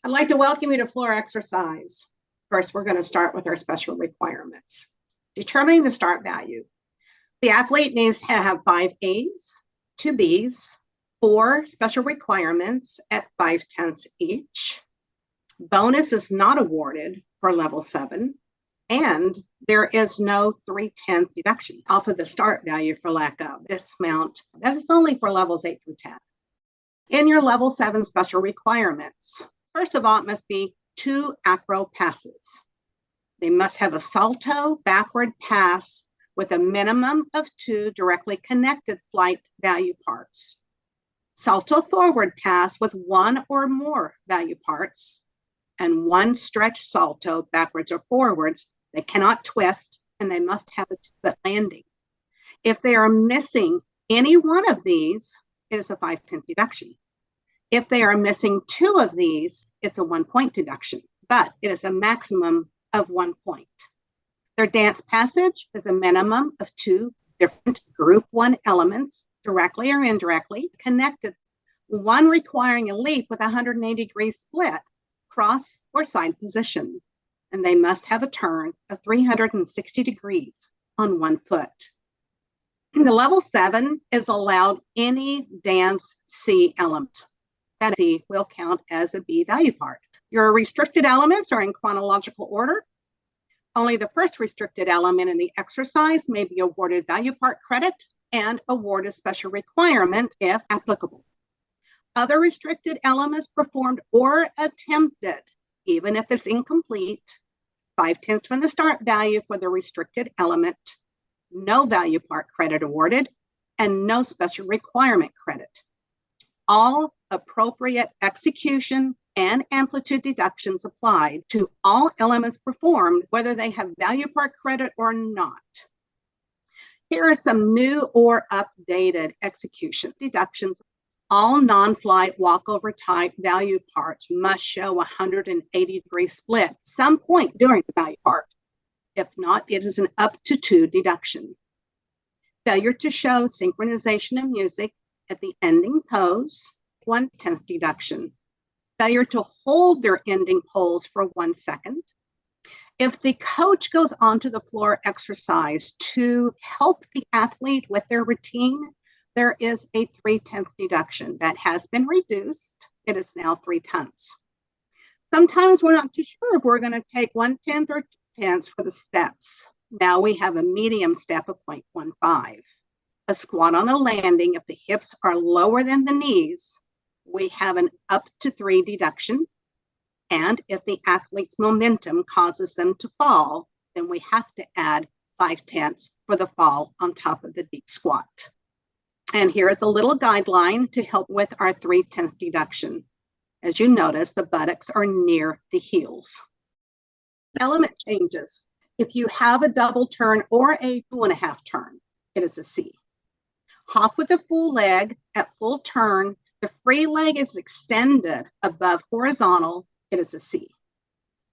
I'd like to welcome you to floor exercise. First, we're going to start with our special requirements. Determining the start value. The athlete needs to have 5 A's, 2 B's, 4 special requirements at 5/10 each. Bonus is not awarded for level 7, and there is no 3/10 deduction off of the start value for lack of dismount. That is only for levels 8 through 10. In your level 7 special requirements, first of all, it must be 2 acro passes. They must have a salto backward pass with a minimum of 2 directly connected flight value parts. Salto forward pass with 1 or more value parts, and 1 stretch salto backwards or forwards. They cannot twist, and they must have a 2-foot landing. If they are missing any one of these, it is a 5/10 deduction. If they are missing 2 of these, it's a 1-point deduction, but it is a maximum of 1 point. Their dance passage is a minimum of 2 different group 1 elements, directly or indirectly connected, one requiring a leap with a 180-degree split, cross or side position, and they must have a turn of 360 degrees on 1 foot. The level 7 is allowed any dance C element. That C will count as a B value part. Your restricted elements are in chronological order. Only the first restricted element in the exercise may be awarded value part credit and awarded special requirement if applicable. Other restricted elements performed or attempted, even if it's incomplete, 5/10 from the start value for the restricted element, no value part credit awarded, and no special requirement credit. All appropriate execution and amplitude deductions applied to all elements performed, whether they have value part credit or not. Here are some new or updated execution deductions. All non-flight walkover type value parts must show a 180-degree split some point during the value part. If not, it is an up to 2 deduction. Failure to show synchronization of music at the ending pose, 1/10 deduction. Failure to hold their ending pose for 1 second. If the coach goes onto the floor exercise to help the athlete with their routine, there is a 3/10 deduction that has been reduced. It is now 3/10. Sometimes we're not too sure if we're going to take 1/10 or 2/10 for the steps. Now we have a medium step of 0.15. A squat on a landing, if the hips are lower than the knees, we have an up to 3 deduction. And if the athlete's momentum causes them to fall, then we have to add 5/10 for the fall on top of the deep squat. And here is a little guideline to help with our 3/10 deduction. As you notice, the buttocks are near the heels. Element changes. If you have a double turn or a 2.5 turn, it is a C. Hop with a full leg at full turn. The free leg is extended above horizontal. It is a C.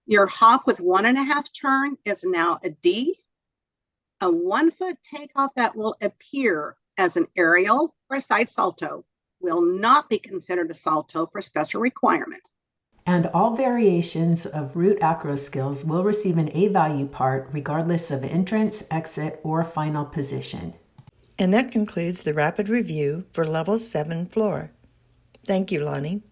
Your hop with 1.5 turn is now a D. A 1-foot takeoff that will appear as an aerial or side salto will not be considered a salto for special requirement. And all variations of root acro skills will receive an A value part regardless of entrance, exit, or final position. And that concludes the rapid review for Level 7 floor. Thank you, Lonnie.